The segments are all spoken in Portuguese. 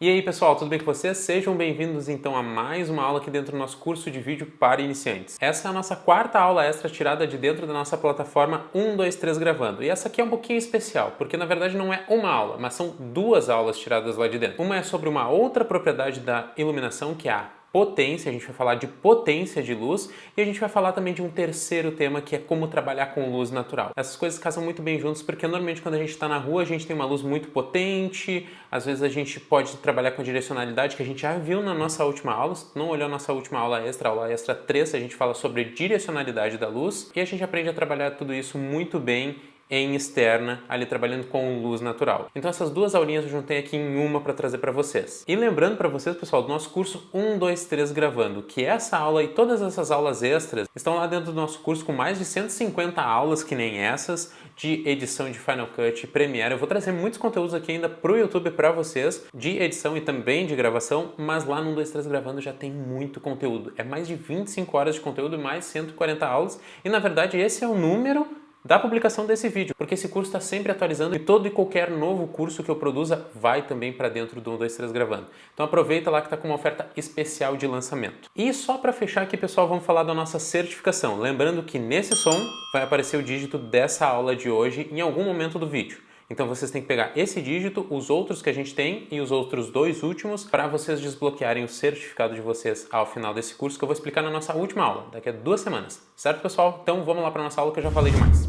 E aí pessoal, tudo bem com vocês? Sejam bem-vindos então a mais uma aula aqui dentro do nosso curso de vídeo para iniciantes. Essa é a nossa quarta aula extra tirada de dentro da nossa plataforma 123 Gravando. E essa aqui é um pouquinho especial, porque na verdade não é uma aula, mas são duas aulas tiradas lá de dentro. Uma é sobre uma outra propriedade da iluminação, que é a potência, a gente vai falar de potência de luz, e a gente vai falar também de um terceiro tema, que é como trabalhar com luz natural. Essas coisas casam muito bem juntos, porque normalmente quando a gente está na rua, a gente tem uma luz muito potente, às vezes a gente pode trabalhar com direcionalidade, que a gente já viu na nossa última aula. Se não olhou a nossa última aula extra 3, a gente fala sobre direcionalidade da luz, e a gente aprende a trabalhar tudo isso muito bem em externa, ali trabalhando com luz natural. Então essas duas aulinhas eu juntei aqui em uma para trazer para vocês. E lembrando para vocês, pessoal, do nosso curso 123 Gravando, que essa aula e todas essas aulas extras estão lá dentro do nosso curso com mais de 150 aulas, que nem essas, de edição de Final Cut e Premiere. Eu vou trazer muitos conteúdos aqui ainda pro YouTube para vocês, de edição e também de gravação, mas lá no 123 Gravando já tem muito conteúdo. É mais de 25 horas de conteúdo e mais 140 aulas, e na verdade esse é o número da publicação desse vídeo, porque esse curso está sempre atualizando e todo e qualquer novo curso que eu produza vai também para dentro do 123 Gravando. Então aproveita lá que está com uma oferta especial de lançamento. E só para fechar aqui, pessoal, vamos falar da nossa certificação. Lembrando que nesse som vai aparecer o dígito dessa aula de hoje em algum momento do vídeo. Então vocês têm que pegar esse dígito, os outros que a gente tem e os outros dois últimos para vocês desbloquearem o certificado de vocês ao final desse curso, que eu vou explicar na nossa última aula, daqui a 2 semanas. Certo, pessoal? Então vamos lá para a nossa aula que eu já falei demais.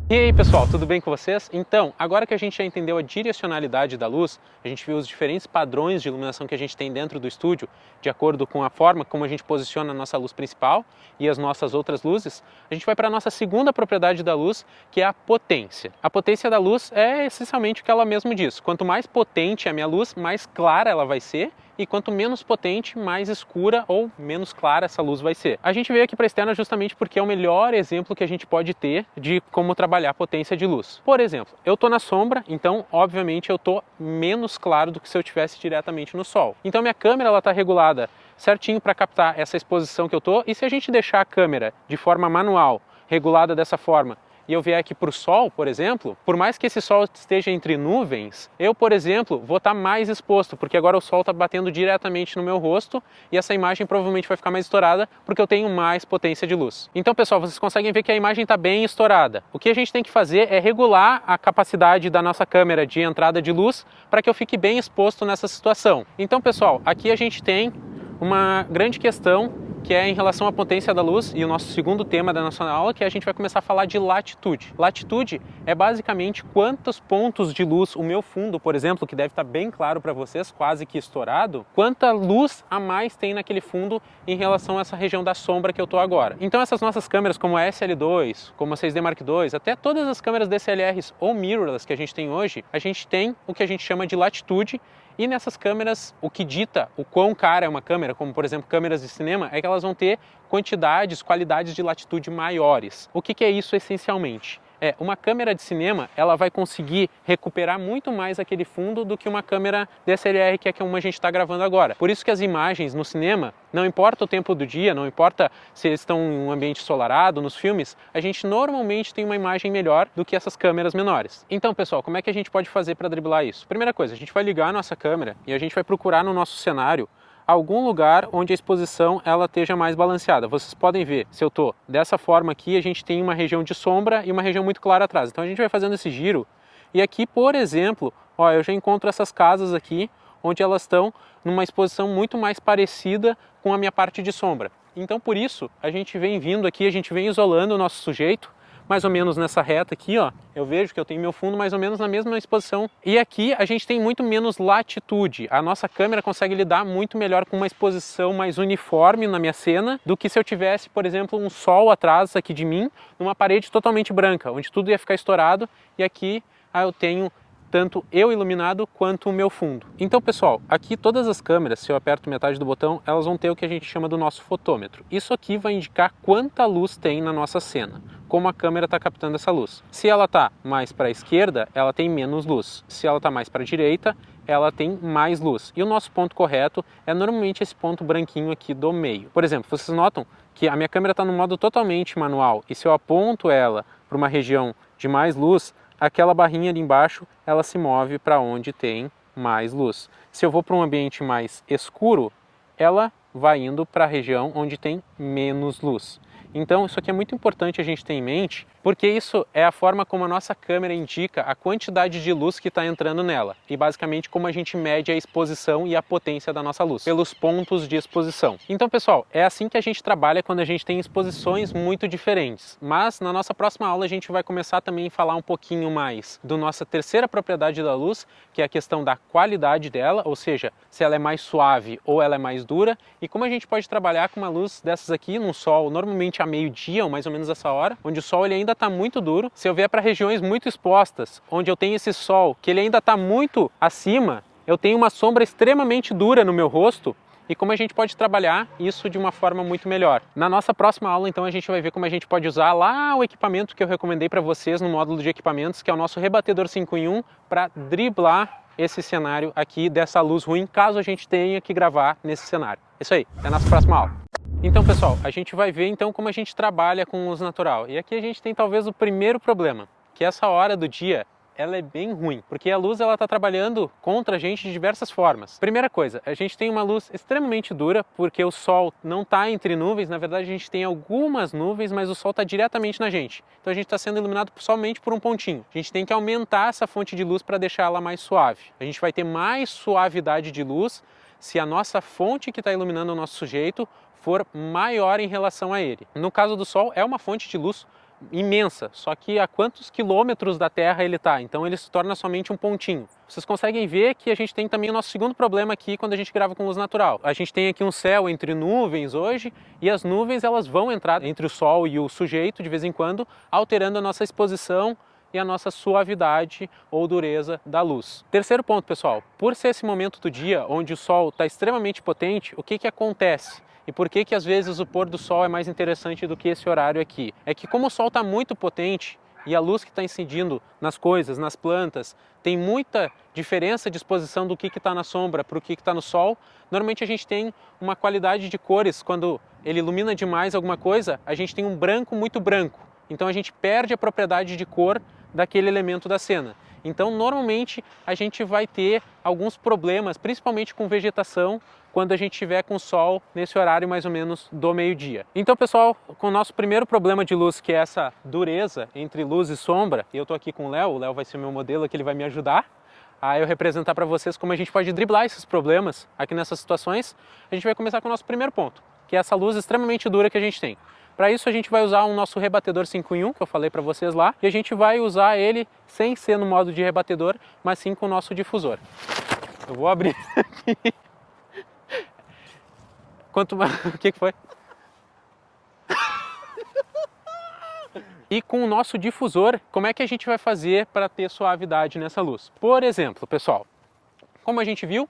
E aí pessoal, tudo bem com vocês? Então, agora que a gente já entendeu a direcionalidade da luz, a gente viu os diferentes padrões de iluminação que a gente tem dentro do estúdio, de acordo com a forma como a gente posiciona a nossa luz principal e as nossas outras luzes, a gente vai para a nossa segunda propriedade da luz, que é a potência. A potência da luz é essencialmente o que ela mesmo diz. Quanto mais potente é a minha luz, mais clara ela vai ser, e quanto menos potente, mais escura ou menos clara essa luz vai ser. A gente veio aqui para a externa justamente porque é o melhor exemplo que a gente pode ter de como trabalhar a potência de luz. Por exemplo, eu estou na sombra, então obviamente eu estou menos claro do que se eu estivesse diretamente no sol. Então minha câmera está regulada certinho para captar essa exposição que eu estou, e se a gente deixar a câmera de forma manual, regulada dessa forma, e eu vier aqui para o sol, por exemplo, por mais que esse sol esteja entre nuvens, eu, por exemplo, vou estar mais exposto, porque agora o sol está batendo diretamente no meu rosto e essa imagem provavelmente vai ficar mais estourada porque eu tenho mais potência de luz. Então, pessoal, vocês conseguem ver que a imagem está bem estourada. O que a gente tem que fazer é regular a capacidade da nossa câmera de entrada de luz para que eu fique bem exposto nessa situação. Então, pessoal, aqui a gente tem uma grande questão que é em relação à potência da luz, e o nosso segundo tema da nossa aula, que a gente vai começar a falar de latitude. Latitude é basicamente quantos pontos de luz o meu fundo, por exemplo, que deve estar bem claro para vocês, quase que estourado, quanta luz a mais tem naquele fundo em relação a essa região da sombra que eu estou agora. Então essas nossas câmeras, como a SL2, como a 6D Mark II, até todas as câmeras DSLRs ou mirrorless que a gente tem hoje, a gente tem o que a gente chama de latitude. E nessas câmeras, o que dita o quão cara é uma câmera, como por exemplo câmeras de cinema, é que elas vão ter qualidades de latitude maiores. O que é isso essencialmente? Uma câmera de cinema, ela vai conseguir recuperar muito mais aquele fundo do que uma câmera DSLR, que é como a gente está gravando agora. Por isso que as imagens no cinema, não importa o tempo do dia, não importa se eles estão em um ambiente ensolarado, nos filmes, a gente normalmente tem uma imagem melhor do que essas câmeras menores. Então, pessoal, como é que a gente pode fazer para driblar isso? Primeira coisa, a gente vai ligar a nossa câmera e a gente vai procurar no nosso cenário algum lugar onde a exposição ela esteja mais balanceada. Vocês podem ver, se eu estou dessa forma aqui, a gente tem uma região de sombra e uma região muito clara atrás. Então a gente vai fazendo esse giro, e aqui, por exemplo, ó, eu já encontro essas casas aqui, onde elas estão numa exposição muito mais parecida com a minha parte de sombra. Então por isso, a gente vem vindo aqui, a gente vem isolando o nosso sujeito, mais ou menos nessa reta aqui, ó, eu vejo que eu tenho meu fundo mais ou menos na mesma exposição. E aqui a gente tem muito menos latitude. A nossa câmera consegue lidar muito melhor com uma exposição mais uniforme na minha cena do que se eu tivesse, por exemplo, um sol atrás aqui de mim, numa parede totalmente branca, onde tudo ia ficar estourado, e aqui eu tenho tanto eu iluminado quanto o meu fundo. Então, pessoal, aqui todas as câmeras, se eu aperto metade do botão, elas vão ter o que a gente chama do nosso fotômetro. Isso aqui vai indicar quanta luz tem na nossa cena, como a câmera está captando essa luz. Se ela está mais para a esquerda, ela tem menos luz. Se ela está mais para a direita, ela tem mais luz. E o nosso ponto correto é normalmente esse ponto branquinho aqui do meio. Por exemplo, vocês notam que a minha câmera está no modo totalmente manual, e se eu aponto ela para uma região de mais luz, aquela barrinha ali embaixo, ela se move para onde tem mais luz. Se eu vou para um ambiente mais escuro, ela vai indo para a região onde tem menos luz. Então isso aqui é muito importante a gente ter em mente, porque isso é a forma como a nossa câmera indica a quantidade de luz que está entrando nela e basicamente como a gente mede a exposição e a potência da nossa luz, pelos pontos de exposição. Então pessoal, é assim que a gente trabalha quando a gente tem exposições muito diferentes, mas na nossa próxima aula a gente vai começar também a falar um pouquinho mais da nossa terceira propriedade da luz, que é a questão da qualidade dela, ou seja, se ela é mais suave ou ela é mais dura, e como a gente pode trabalhar com uma luz dessas aqui num sol, normalmente a meio-dia ou mais ou menos essa hora, onde o sol ele ainda está muito duro. Se eu vier para regiões muito expostas, onde eu tenho esse sol que ele ainda está muito acima, eu tenho uma sombra extremamente dura no meu rosto, e como a gente pode trabalhar isso de uma forma muito melhor. Na nossa próxima aula, então, a gente vai ver como a gente pode usar lá o equipamento que eu recomendei para vocês no módulo de equipamentos, que é o nosso rebatedor 5 em 1, para driblar esse cenário aqui dessa luz ruim, caso a gente tenha que gravar nesse cenário. Isso aí, é a nossa próxima aula. Então pessoal, a gente vai ver então como a gente trabalha com luz natural. E aqui a gente tem talvez o primeiro problema, que essa hora do dia ela é bem ruim, porque a luz ela está trabalhando contra a gente de diversas formas. Primeira coisa, a gente tem uma luz extremamente dura, porque o sol não está entre nuvens, na verdade a gente tem algumas nuvens, mas o sol está diretamente na gente. Então a gente está sendo iluminado somente por um pontinho. A gente tem que aumentar essa fonte de luz para deixar ela mais suave. A gente vai ter mais suavidade de luz se a nossa fonte que está iluminando o nosso sujeito for maior em relação a ele. No caso do Sol, é uma fonte de luz imensa, só que a quantos quilômetros da Terra ele está? Então ele se torna somente um pontinho. Vocês conseguem ver que a gente tem também o nosso segundo problema aqui quando a gente grava com luz natural. A gente tem aqui um céu entre nuvens hoje, e as nuvens elas vão entrar entre o Sol e o sujeito de vez em quando, alterando a nossa exposição e a nossa suavidade ou dureza da luz. Terceiro ponto, pessoal, por ser esse momento do dia onde o Sol está extremamente potente, o que acontece? E por que às vezes o pôr do sol é mais interessante do que esse horário aqui? É que como o sol está muito potente e a luz que está incidindo nas coisas, nas plantas, tem muita diferença de exposição do que está na sombra para o que está no sol, normalmente a gente tem uma qualidade de cores, quando ele ilumina demais alguma coisa, a gente tem um branco muito branco. Então a gente perde a propriedade de cor daquele elemento da cena. Então normalmente a gente vai ter alguns problemas, principalmente com vegetação, quando a gente estiver com sol nesse horário mais ou menos do meio-dia. Então pessoal, com o nosso primeiro problema de luz, que é essa dureza entre luz e sombra, e eu estou aqui com o Léo vai ser meu modelo aqui, ele vai me ajudar a eu representar para vocês como a gente pode driblar esses problemas aqui nessas situações. A gente vai começar com o nosso primeiro ponto, que é essa luz extremamente dura que a gente tem. Para isso a gente vai usar o nosso rebatedor 5 em 1, que eu falei para vocês lá, e a gente vai usar ele sem ser no modo de rebatedor, mas sim com o nosso difusor. Eu vou abrir aqui. O que foi? E com o nosso difusor, como é que a gente vai fazer para ter suavidade nessa luz? Por exemplo, pessoal, como a gente viu,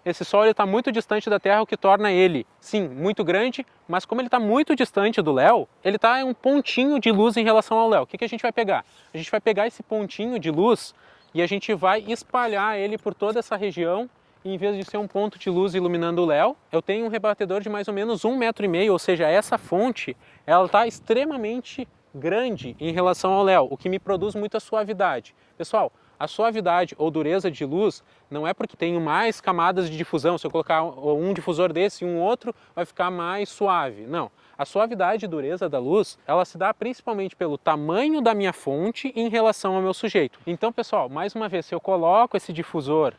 esse Sol está muito distante da Terra, o que torna ele, sim, muito grande, mas como ele está muito distante do Léo, ele está em um pontinho de luz em relação ao Léo. O que a gente vai pegar? A gente vai pegar esse pontinho de luz e a gente vai espalhar ele por toda essa região. E em vez de ser um ponto de luz iluminando o Léo, eu tenho um rebatedor de mais ou menos 1,5 m, ou seja, essa fonte ela está extremamente grande em relação ao Léo, o que me produz muita suavidade. Pessoal, a suavidade ou dureza de luz não é porque tenho mais camadas de difusão, se eu colocar um difusor desse e um outro, vai ficar mais suave. Não. A suavidade e dureza da luz, ela se dá principalmente pelo tamanho da minha fonte em relação ao meu sujeito. Então, pessoal, mais uma vez, se eu coloco esse difusor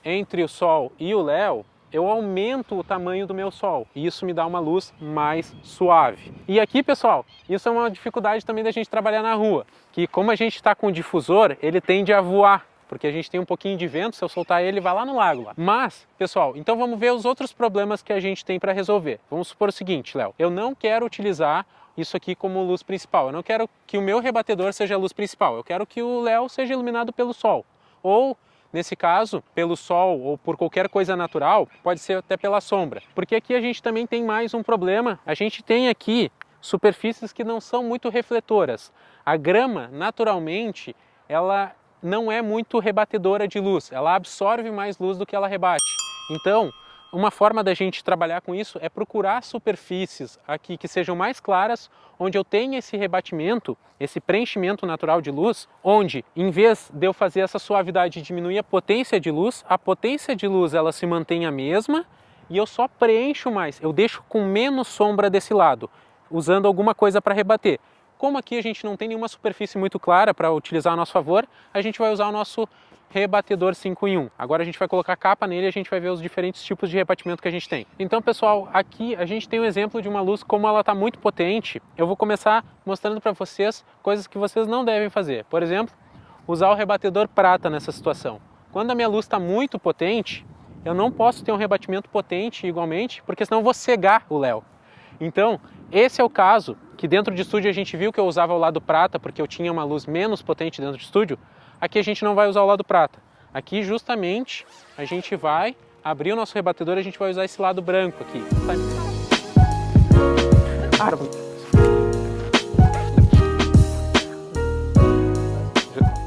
entre o Sol e o Léo, eu aumento o tamanho do meu Sol e isso me dá uma luz mais suave. E aqui, pessoal, isso é uma dificuldade também da gente trabalhar na rua, que como a gente está com o difusor, ele tende a voar, porque a gente tem um pouquinho de vento, se eu soltar ele, vai lá no lago. Lá. Mas, pessoal, então vamos ver os outros problemas que a gente tem para resolver. Vamos supor o seguinte, Léo, eu não quero utilizar isso aqui como luz principal, eu não quero que o meu rebatedor seja a luz principal, eu quero que o Léo seja iluminado pelo Sol, ou nesse caso, pelo sol ou por qualquer coisa natural, pode ser até pela sombra. Porque aqui a gente também tem mais um problema. A gente tem aqui superfícies que não são muito refletoras. A grama, naturalmente, ela não é muito rebatedora de luz. Ela absorve mais luz do que ela rebate. Então, uma forma da gente trabalhar com isso é procurar superfícies aqui que sejam mais claras, onde eu tenha esse rebatimento, esse preenchimento natural de luz, onde em vez de eu fazer essa suavidade diminuir a potência de luz ela se mantém a mesma e eu só preencho mais, eu deixo com menos sombra desse lado, usando alguma coisa para rebater. Como aqui a gente não tem nenhuma superfície muito clara para utilizar a nosso favor, a gente vai usar o nosso rebatedor 5 em 1. Agora a gente vai colocar capa nele e a gente vai ver os diferentes tipos de rebatimento que a gente tem. Então, pessoal, aqui a gente tem um exemplo de uma luz como ela está muito potente. Eu vou começar mostrando para vocês coisas que vocês não devem fazer. Por exemplo, usar o rebatedor prata nessa situação. Quando a minha luz está muito potente, eu não posso ter um rebatimento potente igualmente, porque senão eu vou cegar o Léo. Então, esse é o caso que dentro de estúdio a gente viu que eu usava o lado prata porque eu tinha uma luz menos potente dentro de estúdio. Aqui a gente não vai usar o lado prata. Aqui justamente a gente vai abrir o nosso rebatedor e a gente vai usar esse lado branco aqui.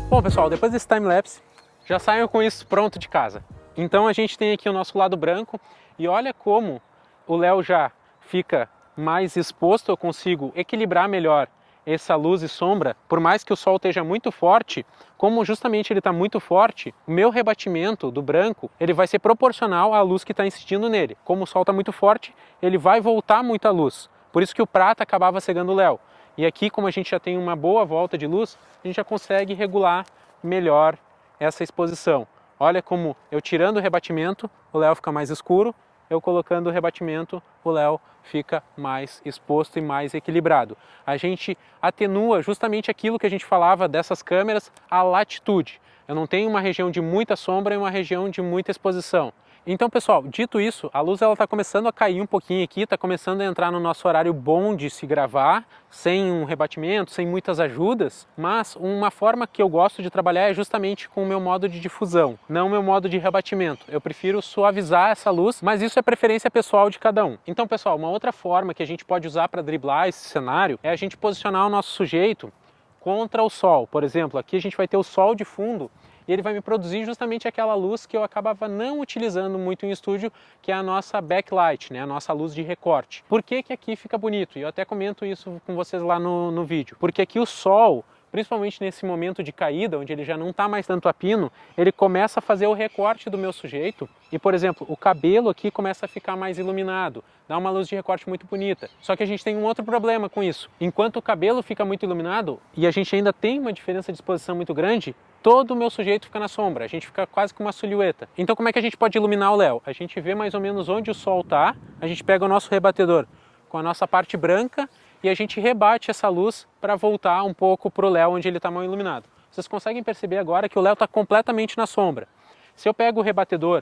Bom, pessoal, depois desse time-lapse, já saiam com isso pronto de casa. Então a gente tem aqui o nosso lado branco e olha como o Léo já fica mais exposto, eu consigo equilibrar melhor essa luz e sombra, por mais que o sol esteja muito forte, como justamente ele está muito forte, o meu rebatimento do branco ele vai ser proporcional à luz que está incidindo nele. Como o sol está muito forte, ele vai voltar muita luz. Por isso que o prata acabava cegando o Léo. E aqui, como a gente já tem uma boa volta de luz, a gente já consegue regular melhor essa exposição. Olha como eu tirando o rebatimento, o Léo fica mais escuro, eu colocando o rebatimento, o Léo fica mais exposto e mais equilibrado. A gente atenua justamente aquilo que a gente falava dessas câmeras, a latitude. Eu não tenho uma região de muita sombra e uma região de muita exposição. Então, pessoal, dito isso, a luz está começando a cair um pouquinho aqui, está começando a entrar no nosso horário bom de se gravar, sem um rebatimento, sem muitas ajudas, mas uma forma que eu gosto de trabalhar é justamente com o meu modo de difusão, não o meu modo de rebatimento. Eu prefiro suavizar essa luz, mas isso é preferência pessoal de cada um. Então, pessoal, uma outra forma que a gente pode usar para driblar esse cenário é a gente posicionar o nosso sujeito contra o sol. Por exemplo, aqui a gente vai ter o sol de fundo, e ele vai me produzir justamente aquela luz que eu acabava não utilizando muito em estúdio, que é a nossa backlight, né? A nossa luz de recorte. Por que que aqui fica bonito? E eu até comento isso com vocês lá no vídeo. Porque aqui o sol, principalmente nesse momento de caída, onde ele já não está mais tanto a pino, ele começa a fazer o recorte do meu sujeito e, por exemplo, o cabelo aqui começa a ficar mais iluminado, dá uma luz de recorte muito bonita. Só que a gente tem um outro problema com isso. Enquanto o cabelo fica muito iluminado e a gente ainda tem uma diferença de exposição muito grande, todo o meu sujeito fica na sombra, a gente fica quase com uma silhueta. Então como é que a gente pode iluminar o Léo? A gente vê mais ou menos onde o sol está, a gente pega o nosso rebatedor com a nossa parte branca e a gente rebate essa luz para voltar um pouco para o Léo onde ele está mal iluminado. Vocês conseguem perceber agora que o Léo está completamente na sombra. Se eu pego o rebatedor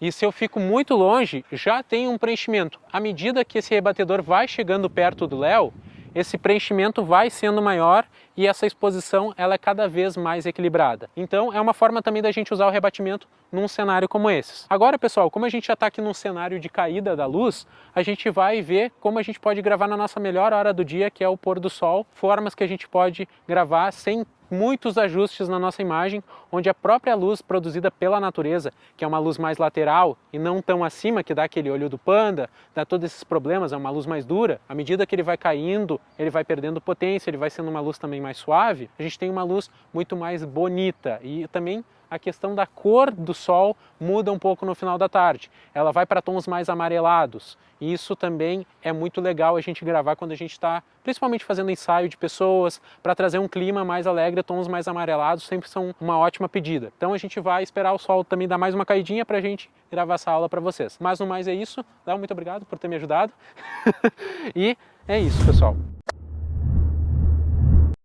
e se eu fico muito longe, já tem um preenchimento. À medida que esse rebatedor vai chegando perto do Léo, esse preenchimento vai sendo maior e essa exposição ela é cada vez mais equilibrada. Então é uma forma também da gente usar o rebatimento num cenário como esse. Agora, pessoal, como a gente já está aqui num cenário de caída da luz, a gente vai ver como a gente pode gravar na nossa melhor hora do dia, que é o pôr do sol, formas que a gente pode gravar sem muitos ajustes na nossa imagem, onde a própria luz produzida pela natureza, que é uma luz mais lateral e não tão acima, que dá aquele olho do panda, dá todos esses problemas, é uma luz mais dura, à medida que ele vai caindo, ele vai perdendo potência, ele vai sendo uma luz também mais suave, a gente tem uma luz muito mais bonita e também a questão da cor do sol muda um pouco no final da tarde. Ela vai para tons mais amarelados. E isso também é muito legal a gente gravar quando a gente está, principalmente fazendo ensaio de pessoas, para trazer um clima mais alegre, tons mais amarelados sempre são uma ótima pedida. Então a gente vai esperar o sol também dar mais uma caidinha para a gente gravar essa aula para vocês. Mas no mais é isso. Léo, muito obrigado por ter me ajudado. E é isso, pessoal.